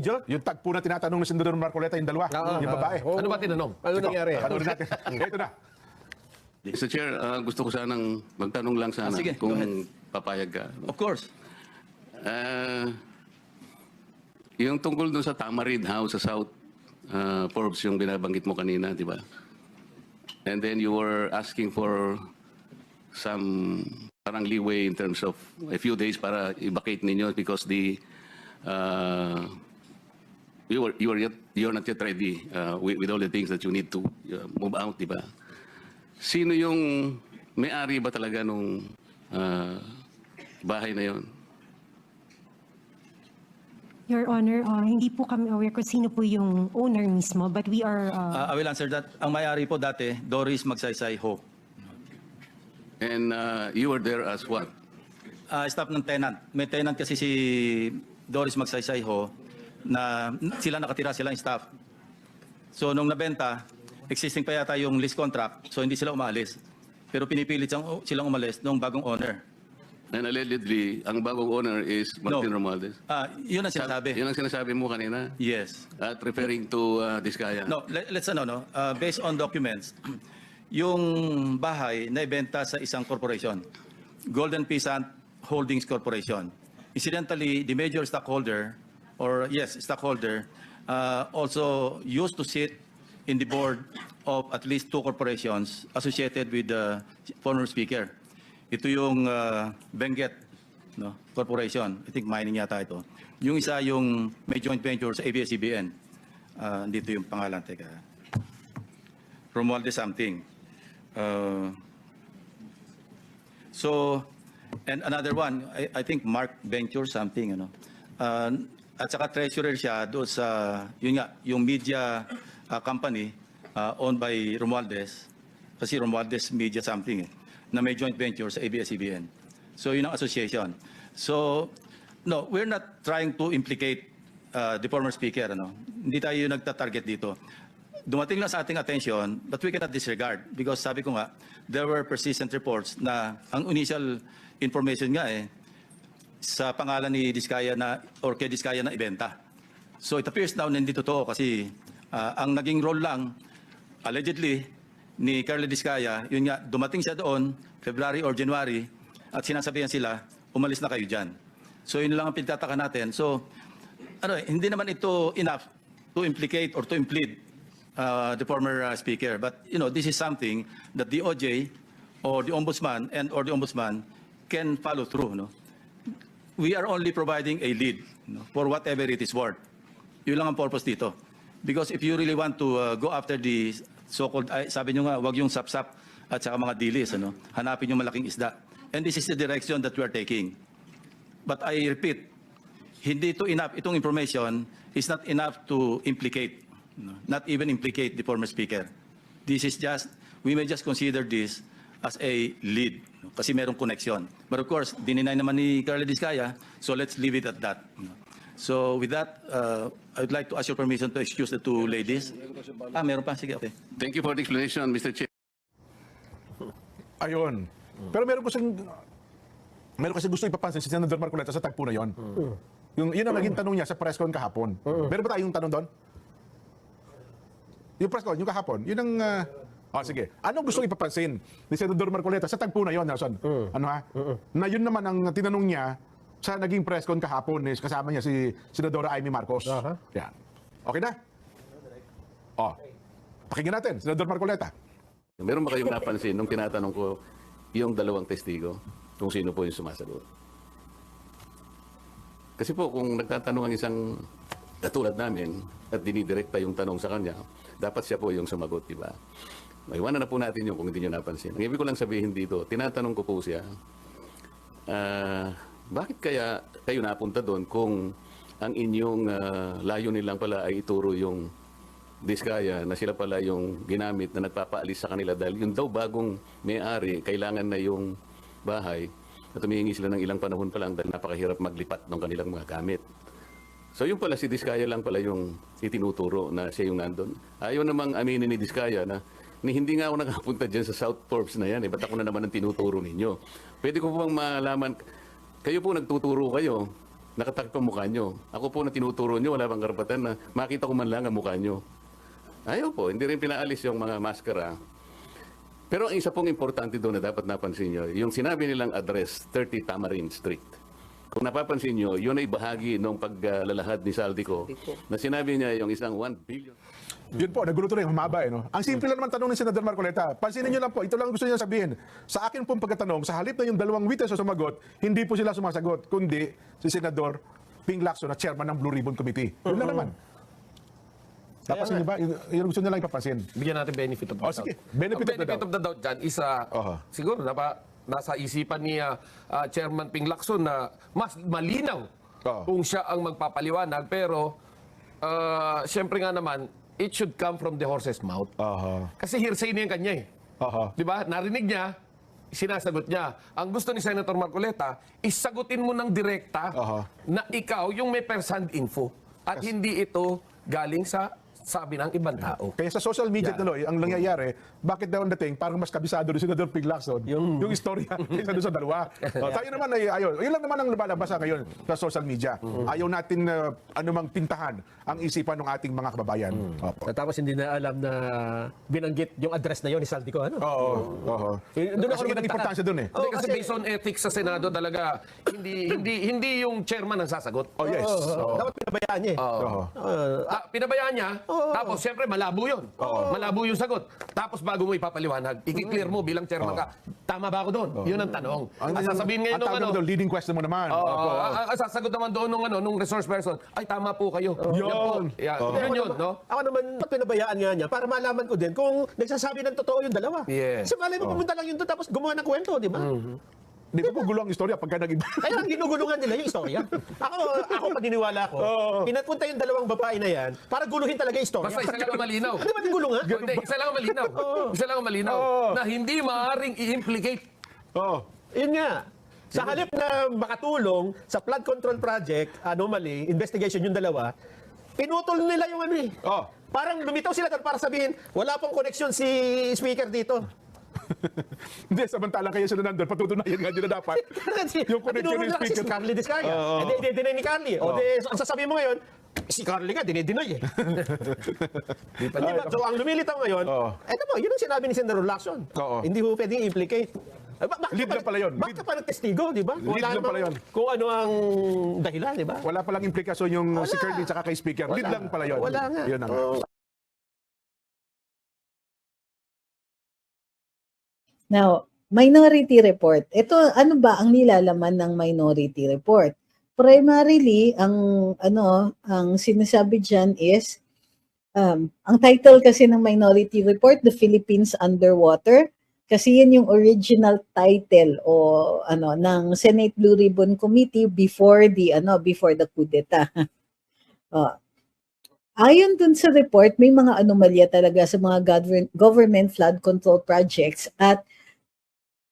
video? Yung tagpo na tinatanong ng Senador Marcoleta, yung dalawa, yung babae. Ano ba tinanong? Ano nangyari? Panoorin natin. Ito na. Mr. Chair, gusto ko sanang magtanong lang sana sige, kung go ahead. papayag ka. Of course. Yung tungkol dun sa Tamarid House sa South Forbes, yung binabanggit mo kanina, di ba? And then you were asking for some parang leeway in terms of a few days para i-vacate ninyo because you're not yet ready with all the things that you need to move out, di ba? Sino yung may-ari ba talaga nung bahay na yon? Your Honor, hindi po kami aware kung sino po yung owner mismo, but we are... I will answer that. Ang may-ari po dati, Doris Magsaysay Ho. And you were there as what? Staff ng tenant. May tenant kasi si Doris Magsaysay Ho na sila nakatira, silang staff. So nung nabenta, existing pa yata yung lease contract, so hindi sila umalis. Pero pinipilit silang umalis nung bagong owner. And allegedly, ang bagong owner is Martin Romualdez. Yun ang sinasabi. Yun ang sinasabi mo kanina? Yes. At referring to Diskaya? No, let's based on documents, yung bahay na ibenta sa isang corporation, Golden Peasant Holdings Corporation. Incidentally, the major stockholder, also used to sit in the board of at least 2 corporations associated with the former speaker. Ito yung Benguet Corporation. I think mining yata ito. Yung isa yung may joint venture sa ABS-CBN. Dito yung pangalan. Teka. Romualdez something. And another one, I think Mark Venture something. At saka treasurer siya doon sa, yun nga, yung media company owned by Romualdez. Kasi Romualdez Media something na may joint venture sa ABS-CBN. So yun ang association. So, no, we're not trying to implicate the former speaker. Hindi tayo nagtatarget dito. Dumating lang sa ating attention, but we cannot disregard because sabi ko nga, there were persistent reports na ang initial information nga sa pangalan ni Diskaya or kay Diskaya na ibenta. So it appears now na hindi totoo kasi ang naging role lang, allegedly, ni Carla Diskaya, yun nga, dumating siya doon, February or January, at sinasabihan sila, umalis na kayo dyan. So yun lang ang pinagtataka natin. So, hindi naman ito enough to implicate or to implead the former speaker. But, this is something that the OJ or the Ombudsman or the Ombudsman can follow through. We are only providing a lead for whatever it is worth. Yun lang ang purpose dito. Because if you really want to go after the so-called, sabi nyo nga, wag yung sapsap at saka mga dilis, hanapin yung malaking isda. And this is the direction that we are taking. But I repeat, hindi ito enough, itong information is not enough to implicate, not even implicate the former speaker. This is just, we may just consider this as a lead, kasi merong connection. But of course, dininay naman ni Carla Diskaya, so let's leave it at that. So with that, I would like to ask your permission to excuse the 2 ladies. Meron pa? Sige, okay. Thank you for the explanation, Mr. Chair. Ayun. Pero meron kasi gusto ipapansin si Senador Marcoleta sa tagpo na yon. Yun ang naging tanong niya sa press con kahapon. Meron ba tayong tanong doon? Yung press con, yung kahapon, yun ang... sige. Anong gusto ipapansin ni Senador Marcoleta sa tagpo na yon, Nelson? Na yun naman ang tinanong niya sa naging press con kahapon, kasama niya si Senadora Amy Marcos. Yan. Okay na? Pakinggan natin, Senador Marcoleta. Meron ba kayong napansin nung tinatanong ko yung 2 testigo kung sino po yung sumasagot? Kasi po kung nagtatanong ang isang katulad namin at dinidirekta yung tanong sa kanya, dapat siya po yung sumagot, di ba? Maiwanan na po natin yung kung hindi nyo napansin. Ang ibig ko lang sabihin dito, tinatanong ko po siya, bakit kaya kayo napunta doon kung ang inyong layunin lang pala ay ituro yung Diskaya na sila pala yung ginamit na nagpapaalis sa kanila dahil yung daw bagong may-ari, kailangan na yung bahay at humihingi sila ng ilang panahon pa lang dahil napakahirap maglipat ng kanilang mga gamit. So yung pala si Diskaya lang pala yung itinuturo na siya yung nandun. Ayaw namang aminin ni Diskaya na hindi nga ako nakapunta dyan sa South Forbes na yan. Ba't ako na naman ang tinuturo ninyo? Pwede ko po bang malaman, kayo po nagtuturo kayo nakatakip ang mukha nyo. Ako po na tinuturo nyo, wala bang karapatan na makita ko man lang ang mukha nyo. Ayaw po, hindi rin pinaalis yung mga maskara. Pero ang isa pong importante doon na dapat napansin nyo, yung sinabi nilang address, 30 Tamarind Street. Kung napapansin nyo, yun ay bahagi ng paglalahad ni Saldico na sinabi niya yung isang 1 billion. Yun po, nagulo tuloy, humaba no? Ang simple lang naman tanong ni Senador Marcoleta. Pansinin niyo lang po, ito lang gusto niya sabihin. Sa akin pong pagkatanong, sa halip na yung dalawang witness na sumagot, hindi po sila sumasagot, kundi si Senador Ping Lacson na chairman ng Blue Ribbon Committee. Yun lang naman. Napansin niyo ba? Yun gusto niya lang ipapansin. Bigyan natin benefit of the doubt. Sige, benefit of the doubt. Dyan is, siguro, nasa isipan ni Chairman Ping Lacson na mas malinaw kung siya ang magpapaliwanag. Pero, siyempre nga naman, it should come from the horse's mouth. Kasi hearsay niya yung kanya eh. Di ba? Narinig niya, sinasagot niya. Ang gusto ni Senator Marcoleta, isagutin mo ng direkta na ikaw yung may first-hand info. At hindi ito galing sa sabi ng ibang tao. Kaya sa social media tuloy, ang nangyayari, bakit daw ang dating, parang mas kabisado ni Senador Ping Lacson yung istorya kaysa doon sa dalawa. Tayo naman ay ayaw. Yun lang naman ang lumalabas ngayon sa social media. Ayaw natin anumang pintahan ang isipan ng ating mga kababayan. Tapos hindi na alam na binanggit yung address na yun ni Saldico. Ano? Oo. Doon ako Kasi yun ang importansya doon eh. Hindi, kasi based on ethics sa Senado talaga, hindi yung chairman ang sasagot. Oh yes. Dapat pinabayaan niya eh. Pinabayaan niya, tapos siyempre malabo yun. Malabo yung sagot. Tapos bago mo ipapaliwanag, i-clear mo bilang chairman ka, tama ba ako doon? Yun ang tanong. Ang sasabihin ngayon ang tawag naman doon, leading question mo naman. ang sasagot naman doon nung resource person, ay tama po kayo. Yun. Yun, no? Ako naman, pinabayaan nga niya para malaman ko din kung nagsasabi ng totoo yung dalawa. Yes. Kasi malay mo pumunta lang yun doon tapos gumawa ng kwento, di ba? Di ba po gulo ang istorya pagka nag-iba? Kaya ang ginugulungan nila yung istorya. Ako paniniwala ko, pinapunta yung dalawang babae na yan para guluhin talaga yung istorya. Basta isa lang ang malinaw. Di ba gulong nga? Hindi, isa lang ang malinaw. Isa lang ang malinaw. Na hindi maaaring i-implicate. Yun nga. Sa halip na makatulong sa flood control project, anomaly, investigation yung dalawa, pinutol nila yung ano eh. Parang lumitaw sila para sabihin, wala pong koneksyon si speaker dito. Hindi, samantalang kayo sila nandun, patutunayan nga nila dapat. Yung connection ng Si speaker. Carly Discaya. Hindi, dinay ni Carly. Ang sasabihin mo ngayon, si Carly nga, dinay eh. Diba? So, ang lumilitaw ngayon, eto po, yun ang sinabi ni Senator Lacson. Hindi ho pwedeng implicate. Lead lang pala yun. Bakit pa nagtestigo, di ba? Lead lang pala yun. Kung ano ang dahilan, di ba? Wala palang implikasyon yung si Curly at kay speaker. Lead lang pala yun. Wala nga. Yun ang Now, minority report. Ito, ano ba ang nilalaman ng minority report? Primarily, ang sinasabi diyan is, ang title kasi ng minority report, The Philippines Underwater, kasi yan yung original title ng Senate Blue Ribbon Committee before the coup d'etat. Ayon dun sa report, may mga anomalya talaga sa mga government flood control projects at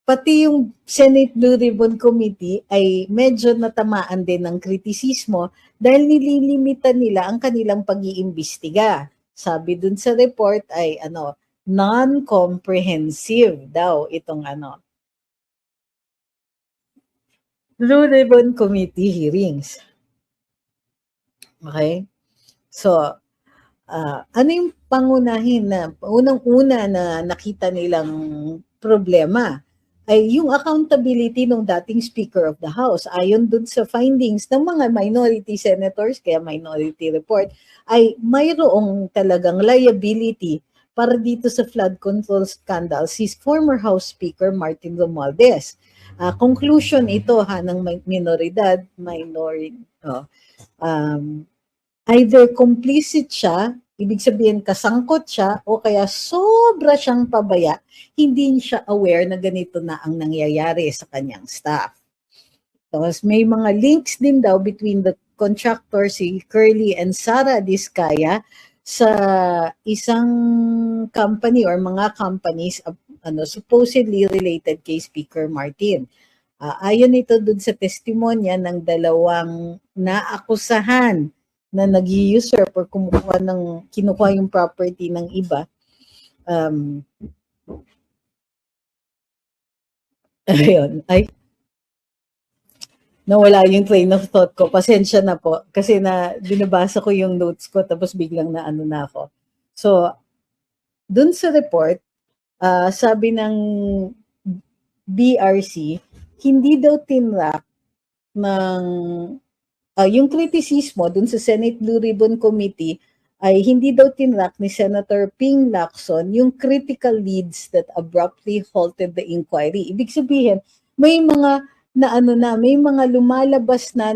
pati yung Senate Blue Ribbon Committee ay medyo natamaan din ng kritisismo dahil nililimitan nila ang kanilang pag-iimbestiga. Sabi dun sa report ay non-comprehensive daw itong Blue Ribbon Committee hearings. Okay? So, ano yung unang-una na nakita nilang problema ay yung accountability ng dating Speaker of the House. Ayon dun sa findings ng mga minority senators, kaya minority report, ay mayroong talagang liability para dito sa flood control scandal si former House Speaker Martin Romualdez. Conclusion ito ng minoridad, either complicit siya, ibig sabihin kasangkot siya, o kaya sobra siyang pabaya, hindi siya aware na ganito na ang nangyayari sa kanyang staff. Tapos may mga links din daw between the contractor, si Curly and Sara Discaya, sa isang company or mga companies supposedly related kay Speaker Martin. Ayon ito dun sa testimonya ng dalawang naakusahan na nag-usurp or kinukuha yung property ng iba. Ayun. nawala yung train of thought ko. Pasensya na po. Kasi binabasa ko yung notes ko tapos biglang na ako. So, dun sa report, sabi ng BRC, hindi daw tinrack ng yung kritisismo dun sa Senate Blue Ribbon Committee ay hindi daw tinrack ni Senator Ping Lacson yung critical leads that abruptly halted the inquiry. Ibig sabihin, may mga may mga lumalabas na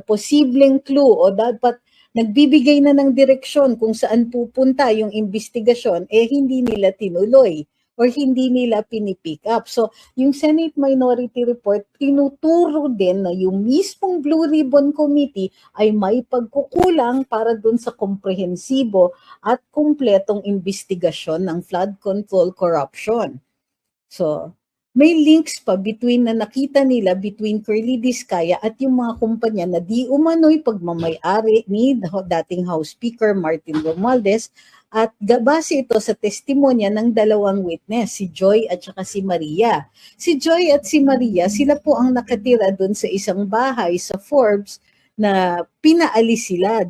posibleng clue o dapat nagbibigay na ng direksyon kung saan pupunta yung investigasyon, hindi nila tinuloy or hindi nila pinipick up. So, yung Senate Minority Report, tinuturo din na yung mismong Blue Ribbon Committee ay may pagkukulang para dun sa komprehensibo at kumpletong investigasyon ng flood control corruption. So, may links pa na nakita nila between Curly Discaya at yung mga kumpanya na di umano'y pagmamayari ni dating House Speaker Martin Romualdez, at base ito sa testimonya ng dalawang witness, si Joy at saka si Maria. Si Joy at si Maria, sila po ang nakatira doon sa isang bahay sa Forbes na pinaalis sila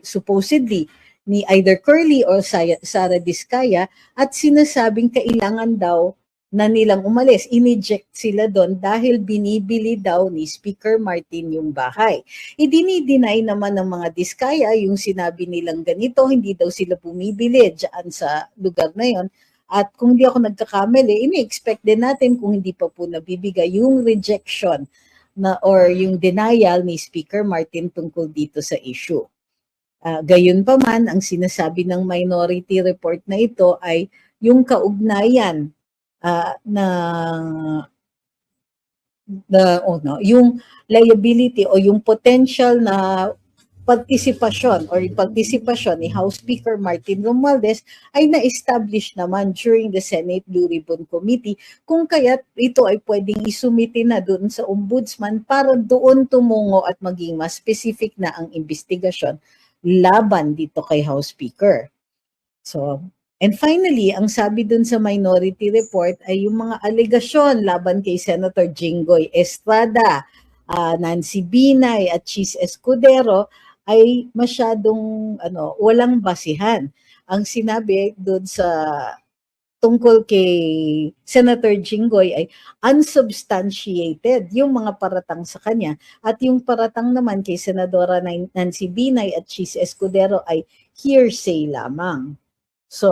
supposedly ni either Curly or Sara Discaya, at sinasabing kailangan daw na nilang umalis. Ineject sila doon dahil binibili daw ni Speaker Martin yung bahay. Idini-deny naman ng mga Discaya yung sinabi nilang ganito, hindi daw sila bumibili dyan sa lugar na yon. At kung di ako nagkakamali, ini-expect din natin kung hindi pa po nabibigay yung rejection or yung denial ni Speaker Martin tungkol dito sa issue. Gayon pa man, ang sinasabi ng minority report na ito ay yung kaugnayan yung liability o yung potential na partisipasyon ni House Speaker Martin Romualdez ay na-establish naman during the Senate Blue Ribbon Committee, kung kaya't ito ay pwedeng isumite na doon sa ombudsman para doon tumungo at maging mas specific na ang investigasyon laban dito kay House Speaker. So, and finally, ang sabi dun sa minority report ay yung mga alegasyon laban kay Senator Jinggoy Estrada, Nancy Binay at Chis Escudero ay masyadong walang basihan. Ang sinabi dun sa tungkol kay Senator Jinggoy ay unsubstantiated yung mga paratang sa kanya, at yung paratang naman kay Senadora Nancy Binay at Chis Escudero ay hearsay lamang. So,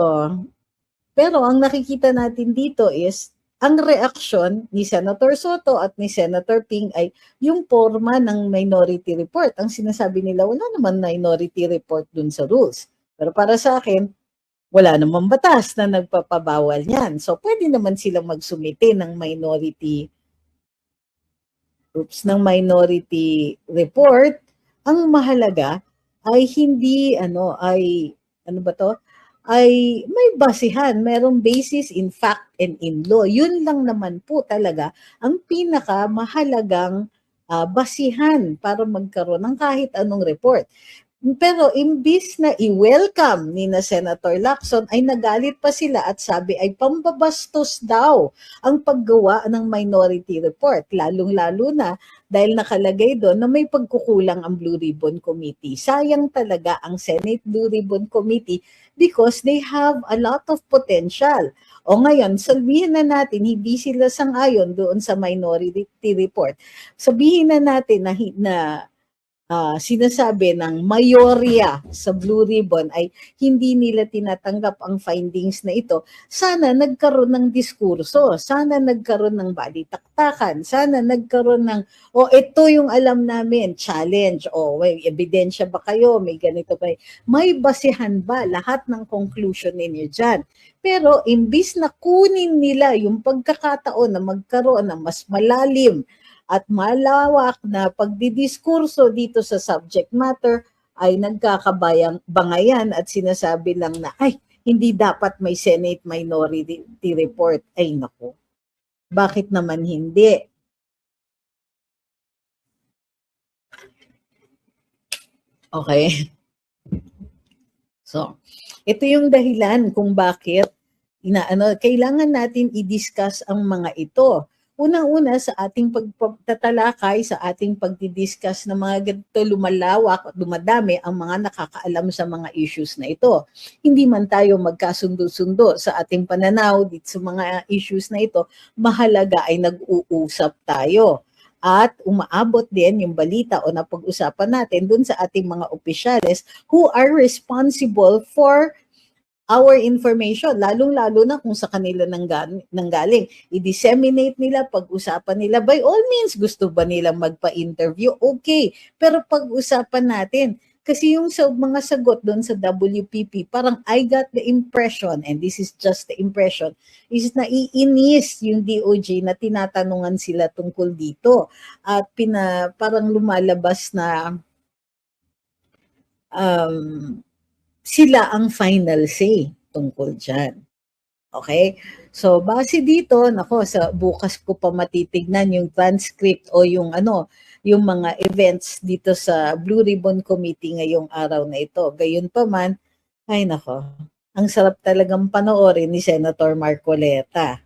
pero ang nakikita natin dito is ang reaksyon ni Senator Soto at ni Senator Ping ay yung forma ng minority report. Ang sinasabi nila, wala naman minority report dun sa rules. Pero para sa akin, wala namang batas na nagpapabawal niyan. So, pwede naman silang magsumite ng minority report. Ang mahalaga ay hindi ay may basihan, merong basis in fact and in law. Yun lang naman po talaga ang pinakamahalagang basihan para magkaroon ng kahit anong report. Pero imbis na i-welcome ni na Senator Lacson, ay nagalit pa sila at sabi ay pambabastos daw ang paggawa ng minority report. Lalong-lalo na dahil nakalagay doon na may pagkukulang ang Blue Ribbon Committee. Sayang talaga ang Senate Blue Ribbon Committee because they have a lot of potential. O ngayon, sabihin na natin, hindi sila sang-ayon doon sa minority report. Sabihin na natin na sinasabi ng mayorya sa Blue Ribbon ay hindi nila tinatanggap ang findings na ito. Sana nagkaroon ng diskurso, sana nagkaroon ng balitaktakan, sana nagkaroon ng, ito yung alam namin, challenge, may ebidensya ba kayo, may ganito ba, may basihan ba lahat ng conclusion ninyo dyan? Pero imbis na kunin nila yung pagkakataon na magkaroon ng mas malalim at malawak na pagdidiskurso dito sa subject matter, ay nagkakabangayan at sinasabi lang na, hindi dapat may Senate Minority Report. Ay naku, bakit naman hindi? Okay. So, ito yung dahilan kung bakit kailangan natin i-discuss ang mga ito. unang-una sa ating pagtatalakay, sa ating pagdidiscuss ng mga ganito, lumalawak, dumadami ang mga nakakaalam sa mga issues na ito. Hindi man tayo magkasundo-sundo sa ating pananaw dito sa mga issues na ito, mahalaga ay nag-uusap tayo. At umaabot din yung balita o napag-usapan natin dun sa ating mga opisyales who are responsible for our information, lalong-lalo na kung sa kanila nanggaling. I-disseminate nila, pag-usapan nila. By all means, gusto ba nilang magpa-interview? Okay. Pero pag-usapan natin. Kasi yung sa mga sagot doon sa WPP, parang I got the impression, and this is just the impression, is naiinis yung DOJ na tinatanungan sila tungkol dito. At parang lumalabas na sila ang final say tungkol dyan. Okay? So, base dito, sa bukas ko pa matitignan yung transcript o yung mga events dito sa Blue Ribbon Committee ngayong araw na ito. Gayunpaman, ang sarap talagang panoorin ni Senator Marcoleta.